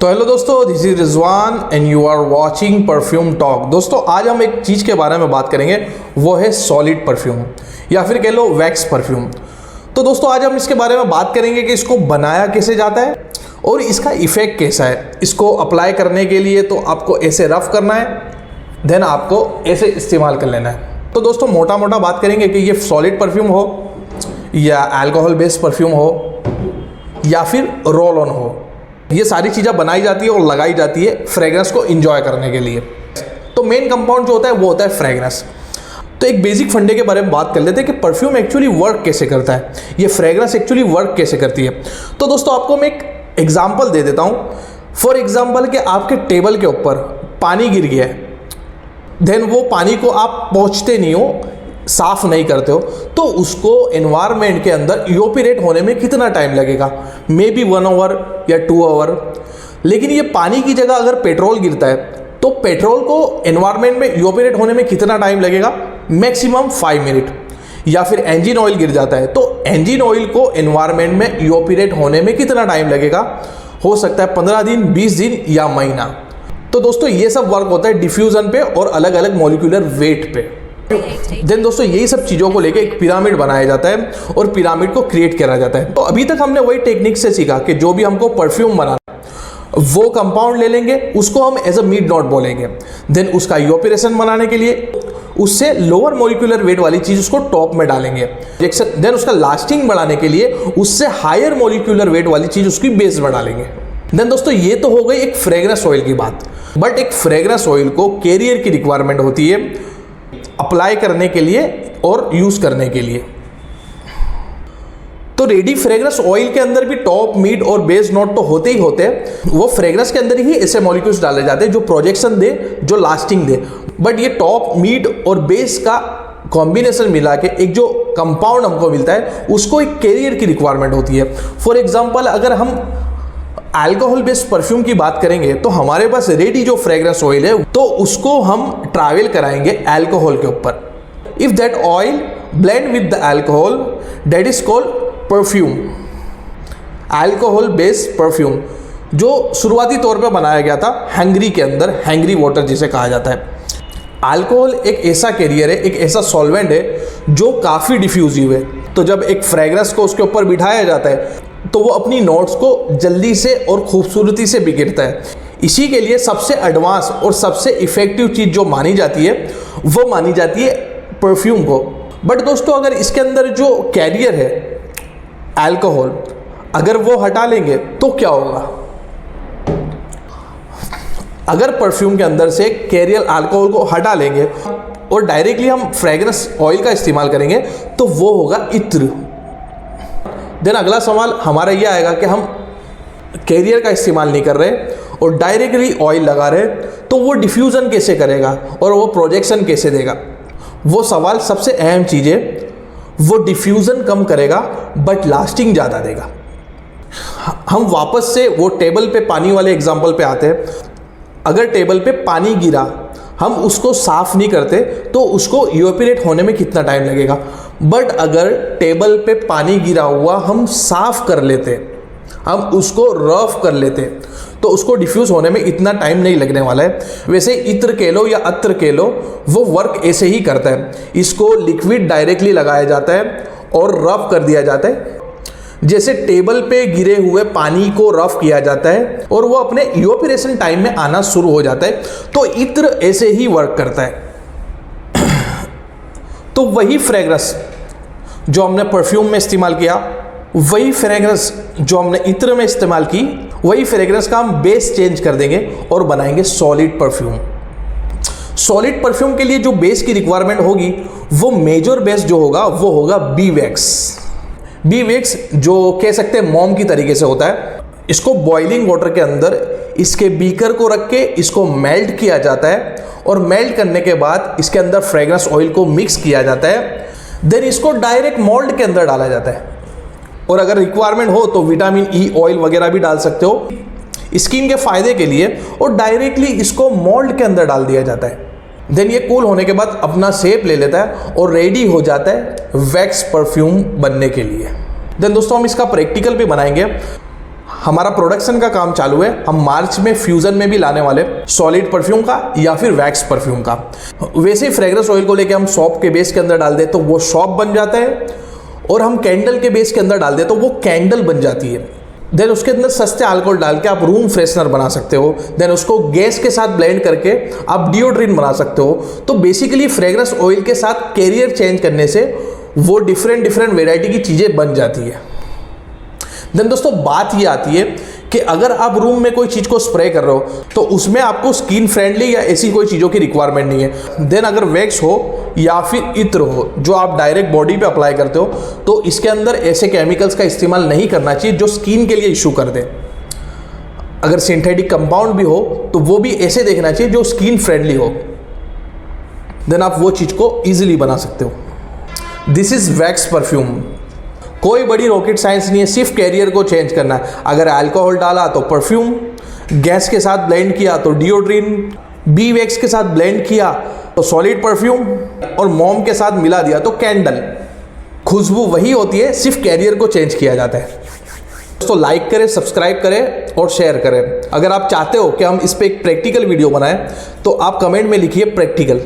तो हेलो दोस्तों, this is Rizwan and you are watching perfume talk. दोस्तों आज हम एक चीज़ के बारे में बात करेंगे, वो है सॉलिड परफ्यूम या फिर कह लो वैक्स परफ्यूम। तो दोस्तों आज हम इसके बारे में बात करेंगे कि इसको बनाया कैसे जाता है और इसका इफेक्ट कैसा है। इसको अप्लाई करने के लिए तो आपको ऐसे रफ करना है, देन आपको ऐसे इस्तेमाल कर लेना है। तो दोस्तों मोटा मोटा बात करेंगे कि ये सॉलिड परफ्यूम हो या अल्कोहल बेस्ड परफ्यूम हो या फिर रोल ऑन हो, ये सारी चीज़ें बनाई जाती है और लगाई जाती है फ्रेग्रेंस को एंजॉय करने के लिए। तो मेन कंपाउंड जो होता है वो होता है फ्रेग्रेंस। तो एक बेसिक फंडे के बारे में बात कर लेते हैं कि परफ्यूम एक्चुअली वर्क कैसे करता है, ये फ्रेग्रेंस एक्चुअली वर्क कैसे करती है। तो दोस्तों आपको मैं एक एग्जांपल दे देता हूँ। फॉर एग्जांपल कि आपके टेबल के ऊपर पानी गिर गया है, देन वो पानी को आप पोंछते नहीं हो, साफ नहीं करते हो, तो उसको एनवायरनमेंट के अंदर इवोपरेट होने में कितना टाइम लगेगा? मे बी 1 आवर या 2 आवर। लेकिन ये पानी की जगह अगर पेट्रोल गिरता है तो पेट्रोल को एनवायरनमेंट में इवोपरेट होने में कितना टाइम लगेगा? Maximum 5 minute. या फिर इंजन ऑयल गिर जाता है तो इंजन ऑयल को एनवायरनमेंट में इवोपरेट होने में कितना टाइम लगेगा? हो सकता है 15 दिन, 20 दिन या महीना। तो दोस्तों ये सब वर्क होता है डिफ्यूजन पे और अलग अलग मॉलिक्यूलर वेट पे। देन दोस्तों यही सब चीज़ों को लेके एक पिरामिड बनाया जाता है और पिरामिड को क्रिएट करा जाता है। तो अभी तक हमने वही टेक्निक से सीखा कि जो भी हमको परफ्यूम बनाना वो कंपाउंड ले लेंगे, उसको हम एज अ मिड नोट बोलेंगे। देन उसका इवोपरेशन बनाने के लिए उससे लोअर मॉलिक्यूलर वेट वाली चीज़ उसको टॉप में डालेंगे। देन उसका लास्टिंग बढ़ाने के लिए उससे हायर मॉलिक्यूलर वेट वाली चीज़ उसकी बेस में डालेंगे। देन दोस्तों ये तो हो गई एक फ्रेग्रेंस ऑयल की बात। बट एक फ्रेग्रेंस ऑयल को कैरियर की रिक्वायरमेंट होती है अप्लाई करने के लिए और यूज़ करने के लिए। तो रेडी फ्रेग्रेंस ऑयल के अंदर भी टॉप, मिड और बेस नोट तो होते ही होते हैं। वो फ्रेग्रेंस के अंदर ही ऐसे मॉलिक्यूल्स डाले जाते हैं जो प्रोजेक्शन दे, जो लास्टिंग दे। बट ये टॉप, मिड और बेस का कॉम्बिनेशन मिला के एक जो कंपाउंड हमको मिलता है उसको एक कैरियर की रिक्वायरमेंट होती है। फॉर एग्जाम्पल अगर हम अल्कोहल बेस्ड परफ्यूम की बात करेंगे तो हमारे पास रेडी जो फ्रेग्रेंस ऑयल है तो उसको हम ट्रैवल कराएंगे अल्कोहल के ऊपर। If that oil blend with the alcohol that is called perfume, alcohol based perfume, जो शुरुआती तौर पर बनाया गया था हंगरी के अंदर, हंगरी वाटर जिसे कहा जाता है। अल्कोहल एक ऐसा कैरियर है, एक ऐसा सॉल्वेंट है जो काफ़ी डिफ्यूजिव है। तो जब एक फ्रेग्रेंस को उसके ऊपर बिठाया जाता है तो वो अपनी नोट्स को जल्दी से और खूबसूरती से बिखेरता है। इसी के लिए सबसे एडवांस और सबसे इफ़ेक्टिव चीज़ जो मानी जाती है वो मानी जाती है परफ्यूम को। बट दोस्तों अगर इसके अंदर जो कैरियर है अल्कोहल, अगर वो हटा लेंगे तो क्या होगा? अगर परफ्यूम के अंदर से कैरियर अल्कोहल को हटा लेंगे और डायरेक्टली हम फ्रेग्रेंस ऑयल का इस्तेमाल करेंगे तो वो होगा इत्र। देन अगला सवाल हमारा ये आएगा कि हम कैरियर का इस्तेमाल नहीं कर रहे और डायरेक्टली ऑयल लगा रहे, तो वो डिफ्यूज़न कैसे करेगा और वो प्रोजेक्शन कैसे देगा? वो सवाल सबसे अहम चीज़ है। वो डिफ्यूज़न कम करेगा बट लास्टिंग ज़्यादा देगा। हम वापस से वो टेबल पे पानी वाले एग्जाम्पल पे आते हैं। अगर टेबल पे पानी गिरा, हम उसको साफ़ नहीं करते तो उसको इवोपरेट होने में कितना टाइम लगेगा? बट अगर टेबल पे पानी गिरा हुआ हम साफ़ कर लेते, हम उसको रफ कर लेते, तो उसको डिफ्यूज़ होने में इतना टाइम नहीं लगने वाला है। वैसे इत्र कह लो या अत्र कह लो, वो वर्क ऐसे ही करता है। इसको लिक्विड डायरेक्टली लगाया जाता है और रफ कर दिया जाता है, जैसे टेबल पे गिरे हुए पानी को रफ किया जाता है और वो अपने इवोपरेशन टाइम में आना शुरू हो जाता है। तो इत्र ऐसे ही वर्क करता है। तो वही फ्रेग्रेंस जो हमने परफ्यूम में इस्तेमाल किया, वही फ्रेग्रेंस जो हमने इत्र में इस्तेमाल की, वही फ्रेग्रेंस का हम बेस चेंज कर देंगे और बनाएंगे सॉलिड परफ्यूम। सॉलिड परफ्यूम के लिए जो बेस की रिक्वायरमेंट होगी, वो मेजर बेस जो होगा वो होगा बी वैक्स। बी वैक्स जो कह सकते हैं मोम की तरीके से होता है। इसको बॉइलिंग वाटर के अंदर इसके बीकर को रख के इसको मेल्ट किया जाता है और मेल्ट करने के बाद इसके अंदर फ्रेग्रेंस ऑयल को मिक्स किया जाता है। देन इसको डायरेक्ट मोल्ड के अंदर डाला जाता है और अगर रिक्वायरमेंट हो तो विटामिन ई ऑयल वगैरह भी डाल सकते हो स्किन के फायदे के लिए, और डायरेक्टली इसको मोल्ड के अंदर डाल दिया जाता है। देन ये कूल होने के बाद अपना शेप ले लेता है और रेडी हो जाता है वैक्स परफ्यूम बनने के लिए। देन दोस्तों हम इसका प्रैक्टिकल भी बनाएंगे। हमारा प्रोडक्शन का काम चालू है। हम मार्च में फ्यूजन में भी लाने वाले सॉलिड परफ्यूम का या फिर वैक्स परफ्यूम का। वैसे ही फ्रेग्रेंस ऑयल को लेके हम सॉप के बेस के अंदर डाल दे तो वो सॉप बन जाता है, और हम कैंडल के बेस के अंदर डाल दे तो वो कैंडल बन जाती है। देन उसके अंदर सस्ते अल्कोहल डाल के आप रूम फ्रेशनर बना सकते हो। देन उसको गैस के साथ ब्लेंड करके आप डिओड्रेंट बना सकते हो। तो बेसिकली फ्रेग्रेंस ऑयल के साथ कैरियर चेंज करने से वो डिफरेंट वेराइटी की चीज़ें बन जाती है। देन दोस्तों बात ये आती है कि अगर आप रूम में कोई चीज़ को स्प्रे कर रहे हो तो उसमें आपको स्किन फ्रेंडली या ऐसी कोई चीज़ों की रिक्वायरमेंट नहीं है। देन अगर वैक्स हो या फिर इत्र हो जो आप डायरेक्ट बॉडी पे अप्लाई करते हो तो इसके अंदर ऐसे केमिकल्स का इस्तेमाल नहीं करना चाहिए जो स्किन के लिए इशू कर दे। अगर सिंथेटिक कंपाउंड भी हो तो वो भी ऐसे देखना चाहिए जो स्किन फ्रेंडली हो। देन आप वो चीज़ को ईजिली बना सकते हो। This is wax perfume. कोई बड़ी रॉकेट साइंस नहीं है, सिर्फ कैरियर को चेंज करना है। अगर अल्कोहल डाला तो परफ्यूम, गैस के साथ ब्लेंड किया तो डिओड्रेंट, बी वैक्स के साथ ब्लेंड किया तो सॉलिड परफ्यूम, और मोम के साथ मिला दिया तो कैंडल। खुशबू वही होती है, सिर्फ कैरियर को चेंज किया जाता है। दोस्तों लाइक करें, सब्सक्राइब करें और शेयर करें। अगर आप चाहते हो कि हम इस पर एक प्रैक्टिकल वीडियो बनाएं तो आप कमेंट में लिखिए प्रैक्टिकल।